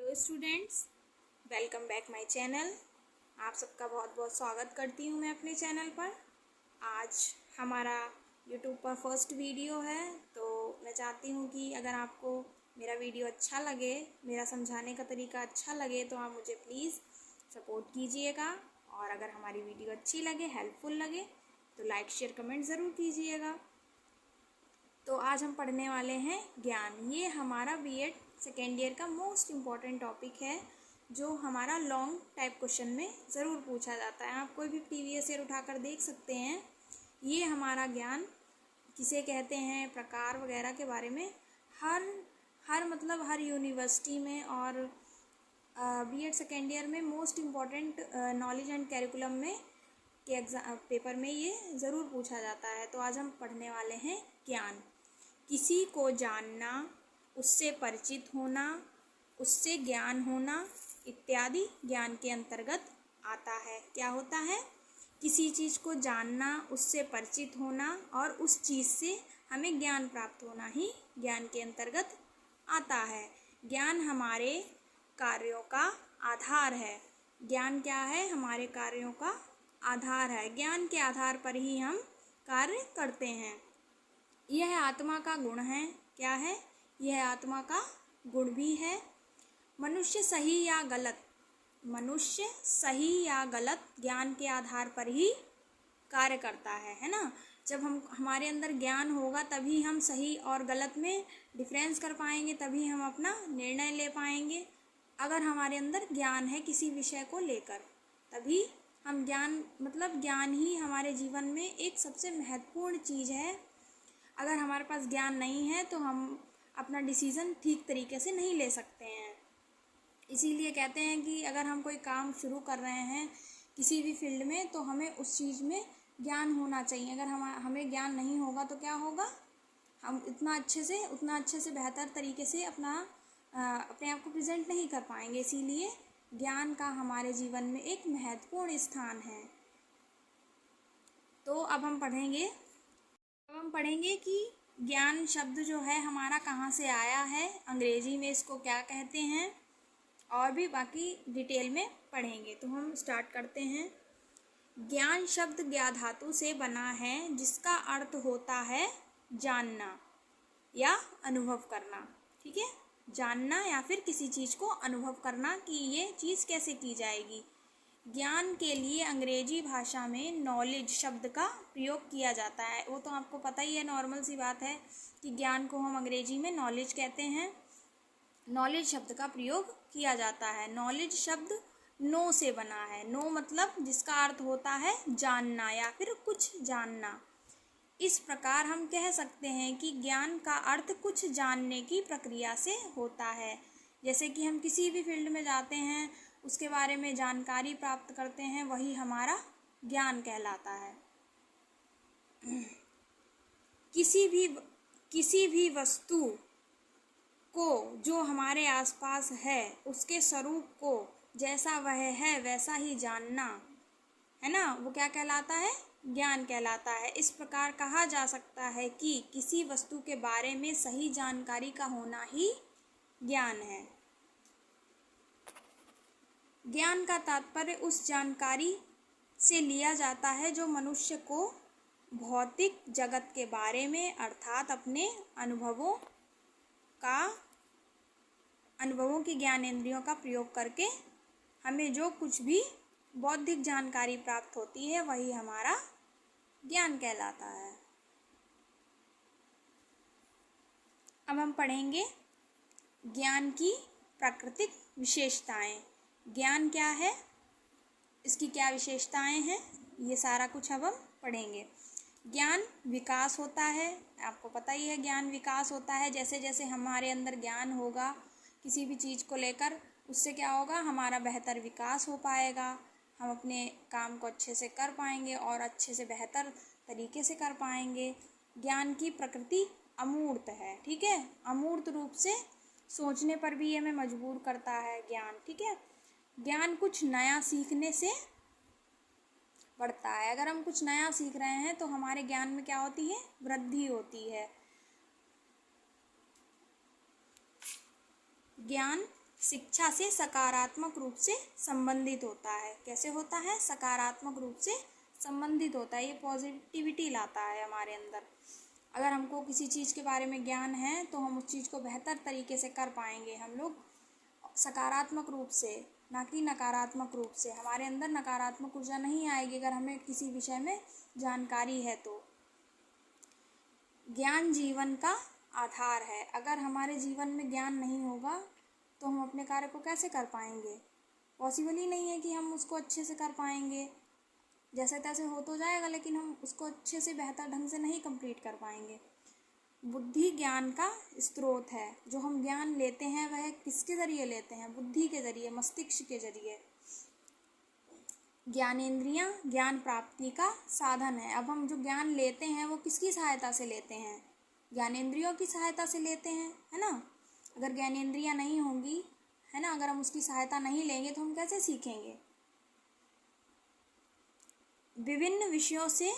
Hello students, welcome back my channel. आप सबका बहुत बहुत स्वागत करती हूँ मैं अपने चैनल पर। आज हमारा यूट्यूब पर फर्स्ट वीडियो है, तो मैं चाहती हूँ कि अगर आपको मेरा वीडियो अच्छा लगे, मेरा समझाने का तरीका अच्छा लगे, तो आप मुझे प्लीज़ सपोर्ट कीजिएगा। और अगर हमारी वीडियो अच्छी लगे, हेल्पफुल लगे, तो लाइक शेयर कमेंट ज़रूर कीजिएगा। तो आज हम पढ़ने वाले हैं ज्ञान। ये हमारा बीएड सेकेंड ईयर का मोस्ट इम्पॉर्टेंट टॉपिक है, जो हमारा लॉन्ग टाइप क्वेश्चन में ज़रूर पूछा जाता है। आप कोई भी प्रीवियस ईयर उठाकर देख सकते हैं। ये हमारा ज्ञान किसे कहते हैं, प्रकार वगैरह के बारे में हर यूनिवर्सिटी में और बीएड सेकेंड ईयर में most important knowledge and curriculum में के एग्ज़ाम पेपर में ये ज़रूर पूछा जाता है। तो आज हम पढ़ने वाले हैं ज्ञान। किसी को जानना, उससे परिचित होना, उससे ज्ञान होना इत्यादि ज्ञान के अंतर्गत आता है। क्या होता है? किसी चीज़ को जानना, उससे परिचित होना और उस चीज़ से हमें ज्ञान प्राप्त होना ही ज्ञान के अंतर्गत आता है। ज्ञान हमारे कार्यों का आधार है। ज्ञान क्या है? हमारे कार्यों का आधार है। ज्ञान के आधार पर ही हम कार्य करते हैं। यह आत्मा का गुण है। क्या है? यह आत्मा का गुण भी है। मनुष्य सही या गलत ज्ञान के आधार पर ही कार्य करता है ना। जब हमारे अंदर ज्ञान होगा, तभी हम सही और गलत में डिफरेंस कर पाएंगे, तभी हम अपना निर्णय ले पाएंगे। अगर हमारे अंदर ज्ञान है किसी विषय को लेकर, तभी हम ज्ञान ही हमारे जीवन में एक सबसे महत्वपूर्ण चीज़ है। अगर हमारे पास ज्ञान नहीं है तो हम अपना डिसीज़न ठीक तरीके से नहीं ले सकते हैं। इसीलिए कहते हैं कि अगर हम कोई काम शुरू कर रहे हैं किसी भी फील्ड में, तो हमें उस चीज़ में ज्ञान होना चाहिए। अगर हमें ज्ञान नहीं होगा तो क्या होगा? हम उतना अच्छे से बेहतर तरीके से अपने आप को प्रेजेंट नहीं कर पाएंगे। इसीलिए ज्ञान का हमारे जीवन में एक महत्वपूर्ण स्थान है। तो अब हम पढ़ेंगे कि ज्ञान शब्द जो है हमारा कहाँ से आया है, अंग्रेजी में इसको क्या कहते हैं, और भी बाकी डिटेल में पढ़ेंगे। तो हम स्टार्ट करते हैं। ज्ञान शब्द ज्ञा धातु से बना है, जिसका अर्थ होता है जानना या अनुभव करना। ठीक है, जानना या फिर किसी चीज़ को अनुभव करना कि ये चीज़ कैसे की जाएगी। ज्ञान के लिए अंग्रेजी भाषा में नॉलेज शब्द का प्रयोग किया जाता है। वो तो आपको पता ही है, नॉर्मल सी बात है कि ज्ञान को हम अंग्रेजी में नॉलेज कहते हैं। नॉलेज शब्द का प्रयोग किया जाता है। नॉलेज शब्द नो से बना है। नो मतलब जिसका अर्थ होता है जानना या फिर कुछ जानना। इस प्रकार हम कह सकते हैं कि ज्ञान का अर्थ कुछ जानने की प्रक्रिया से होता है। जैसे कि हम किसी भी फील्ड में जाते हैं, उसके बारे में जानकारी प्राप्त करते हैं, वही हमारा ज्ञान कहलाता है। किसी भी वस्तु को जो हमारे आसपास है, उसके स्वरूप को जैसा वह है वैसा ही जानना है ना, वो क्या कहलाता है? ज्ञान कहलाता है। इस प्रकार कहा जा सकता है कि किसी वस्तु के बारे में सही जानकारी का होना ही ज्ञान है। ज्ञान का तात्पर्य उस जानकारी से लिया जाता है जो मनुष्य को भौतिक जगत के बारे में, अर्थात अपने अनुभवों की ज्ञानेंद्रियों का प्रयोग करके हमें जो कुछ भी बौद्धिक जानकारी प्राप्त होती है, वही हमारा ज्ञान कहलाता है। अब हम पढ़ेंगे ज्ञान की प्राकृतिक विशेषताएं। ज्ञान क्या है, इसकी क्या विशेषताएं हैं, ये सारा कुछ अब हम पढ़ेंगे। ज्ञान विकास होता है। आपको पता ही है ज्ञान विकास होता है। जैसे जैसे हमारे अंदर ज्ञान होगा किसी भी चीज़ को लेकर, उससे क्या होगा? हमारा बेहतर विकास हो पाएगा। हम अपने काम को अच्छे से कर पाएंगे और अच्छे से बेहतर तरीके से कर पाएंगे। ज्ञान की प्रकृति अमूर्त है। ठीक है, अमूर्त रूप से सोचने पर भी हमें मजबूर करता है ज्ञान। ठीक है, ज्ञान कुछ नया सीखने से बढ़ता है। अगर हम कुछ नया सीख रहे हैं तो हमारे ज्ञान में क्या होती है? वृद्धि होती है। ज्ञान शिक्षा से सकारात्मक रूप से संबंधित होता है। कैसे होता है? सकारात्मक रूप से संबंधित होता है। ये पॉजिटिविटी लाता है हमारे अंदर। अगर हमको किसी चीज़ के बारे में ज्ञान है तो हम उस चीज़ को बेहतर तरीके से कर पाएंगे। हम लोग सकारात्मक रूप से, ना कि नकारात्मक रूप से। हमारे अंदर नकारात्मक ऊर्जा नहीं आएगी अगर हमें किसी विषय में जानकारी है तो। ज्ञान जीवन का आधार है। अगर हमारे जीवन में ज्ञान नहीं होगा तो हम अपने कार्य को कैसे कर पाएंगे? पॉसिबल ही नहीं है कि हम उसको अच्छे से कर पाएंगे। जैसे तैसे हो तो जाएगा, लेकिन हम उसको अच्छे से बेहतर ढंग से नहीं कंप्लीट कर पाएंगे। बुद्धि ज्ञान का स्रोत है। जो हम ज्ञान लेते हैं वह किसके ज़रिए लेते हैं? बुद्धि के ज़रिए, मस्तिष्क के ज़रिए। ज्ञानेंद्रियां ज्ञान प्राप्ति का साधन है। अब हम जो ज्ञान लेते हैं वो किसकी सहायता से लेते हैं? ज्ञानेंद्रियों की सहायता से लेते हैं, है ना। अगर ज्ञानेंद्रियां नहीं होंगी, है ना, अगर हम उसकी सहायता नहीं लेंगे तो हम कैसे सीखेंगे? विभिन्न विषयों से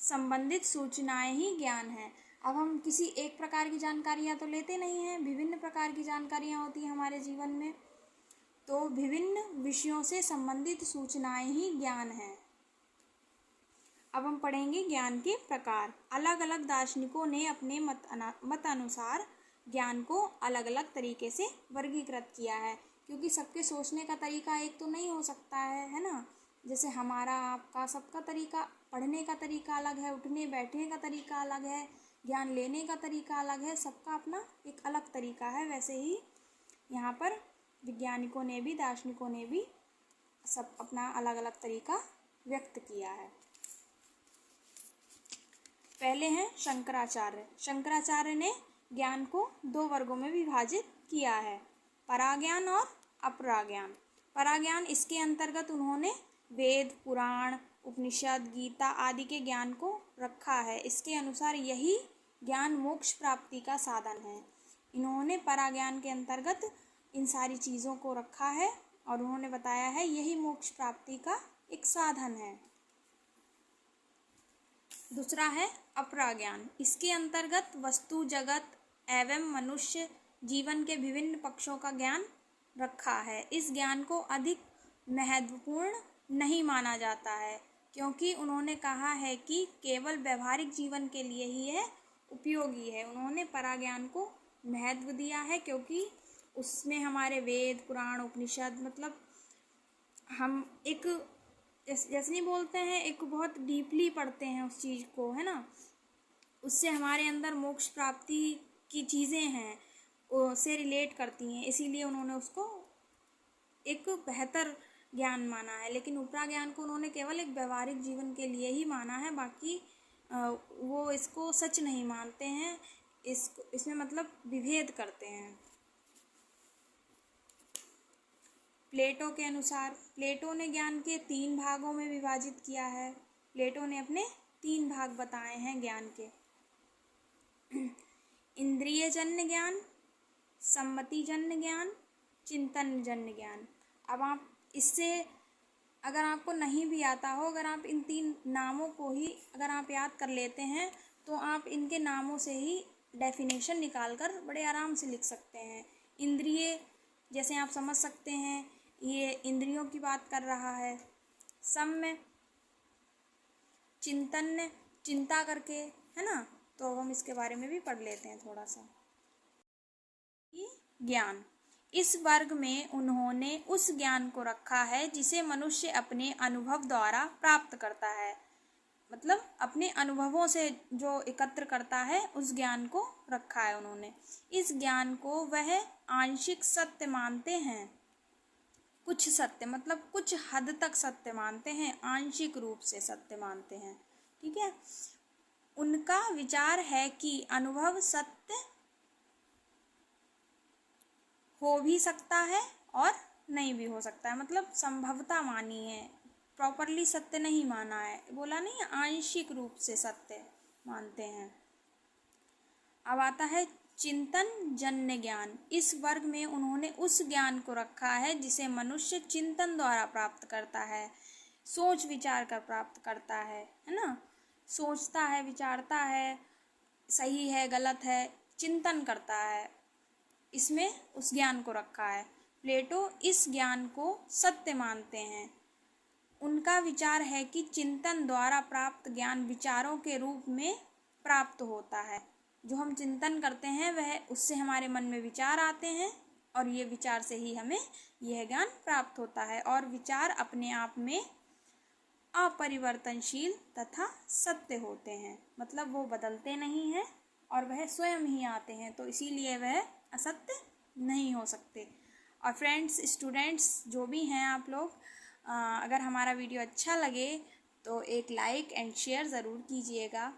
संबंधित सूचनाएं ही ज्ञान है। अब हम किसी एक प्रकार की जानकारियां तो लेते नहीं हैं, विभिन्न प्रकार की जानकारियां होती हैं हमारे जीवन में। तो विभिन्न विषयों से संबंधित सूचनाएं ही ज्ञान है। अब हम पढ़ेंगे ज्ञान के प्रकार। अलग अलग दार्शनिकों ने अपने मत अनुसार ज्ञान को अलग अलग तरीके से वर्गीकृत किया है, क्योंकि सबके सोचने का तरीका एक तो नहीं हो सकता है ना। जैसे हमारा, आपका, सबका तरीका, पढ़ने का तरीका अलग है, उठने बैठने का तरीका अलग है, ज्ञान लेने का तरीका अलग है, सबका अपना एक अलग तरीका है। वैसे ही यहाँ पर वैज्ञानिकों ने भी, दार्शनिकों ने भी सब अपना अलग अलग तरीका व्यक्त किया है। पहले हैं शंकराचार्य। शंकराचार्य ने ज्ञान को दो वर्गों में विभाजित किया है, पराज्ञान और अपराज्ञान। पराज्ञान, इसके अंतर्गत उन्होंने वेद, पुराण, उपनिषद, गीता आदि के ज्ञान को रखा है। इसके अनुसार यही ज्ञान मोक्ष प्राप्ति का साधन है। इन्होंने पराज्ञान के अंतर्गत इन सारी चीज़ों को रखा है और उन्होंने बताया है यही मोक्ष प्राप्ति का एक साधन है। दूसरा है अपराज्ञान। इसके अंतर्गत वस्तु, जगत एवं मनुष्य जीवन के विभिन्न पक्षों का ज्ञान रखा है। इस ज्ञान को अधिक महत्वपूर्ण नहीं माना जाता है, क्योंकि उन्होंने कहा है कि केवल व्यवहारिक जीवन के लिए ही यह उपयोगी है। उन्होंने पराज्ञान को महत्व दिया है क्योंकि उसमें हमारे वेद, पुराण, उपनिषद, मतलब हम एक जैसे नहीं बोलते हैं, एक बहुत डीपली पढ़ते हैं उस चीज़ को, है ना। उससे हमारे अंदर मोक्ष प्राप्ति की चीज़ें हैं, उससे रिलेट करती हैं, इसीलिए उन्होंने उसको एक बेहतर ज्ञान माना है। लेकिन उपरा ज्ञान को उन्होंने केवल एक व्यवहारिक जीवन के लिए ही माना है, बाकी वो इसको सच नहीं मानते हैं। इसमें मतलब विभेद करते हैं। प्लेटो के अनुसार, प्लेटो ने ज्ञान के 3 भागों में विभाजित किया है। प्लेटो ने अपने 3 भाग बताए हैं ज्ञान के। इंद्रियजन्य ज्ञान, सम्मतिजन्य ज्ञान, चिंतनजन्य ज्ञान। अब आप इससे, अगर आपको नहीं भी आता हो, अगर आप इन 3 नामों को ही अगर आप याद कर लेते हैं तो आप इनके नामों से ही डेफिनेशन निकालकर बड़े आराम से लिख सकते हैं। इंद्रिय, जैसे आप समझ सकते हैं ये इंद्रियों की बात कर रहा है। सम्य, चिंतन, चिंता करके, है ना। तो हम इसके बारे में भी पढ़ लेते हैं थोड़ा सा। ज्ञान, इस वर्ग में उन्होंने उस ज्ञान को रखा है जिसे मनुष्य अपने अनुभव द्वारा प्राप्त करता है, मतलब अपने अनुभवों से जो एकत्र करता है उस ज्ञान को रखा है उन्होंने। इस ज्ञान को वह आंशिक सत्य मानते हैं, कुछ सत्य मतलब कुछ हद तक सत्य मानते हैं, आंशिक रूप से सत्य मानते हैं, ठीक है। उनका विचार है कि अनुभव सत्य हो भी सकता है और नहीं भी हो सकता है, मतलब संभवता मानी है, प्रॉपरली सत्य नहीं माना है, बोला नहीं, आंशिक रूप से सत्य मानते हैं। अब आता है चिंतन जन्य ज्ञान। इस वर्ग में उन्होंने उस ज्ञान को रखा है जिसे मनुष्य चिंतन द्वारा प्राप्त करता है, सोच विचार कर प्राप्त करता है ना। सोचता है, विचारता है, सही है गलत है, चिंतन करता है, इसमें उस ज्ञान को रखा है। प्लेटो इस ज्ञान को सत्य मानते हैं। उनका विचार है कि चिंतन द्वारा प्राप्त ज्ञान विचारों के रूप में प्राप्त होता है। जो हम चिंतन करते हैं वह उससे हमारे मन में विचार आते हैं और ये विचार से ही हमें यह ज्ञान प्राप्त होता है। और विचार अपने आप में अपरिवर्तनशील तथा सत्य होते हैं, मतलब वो बदलते नहीं हैं और वह स्वयं ही आते हैं, तो इसीलिए वह असत्य नहीं हो सकते। और फ्रेंड्स, स्टूडेंट्स जो भी हैं आप लोग, अगर हमारा वीडियो अच्छा लगे तो एक लाइक एंड शेयर ज़रूर कीजिएगा।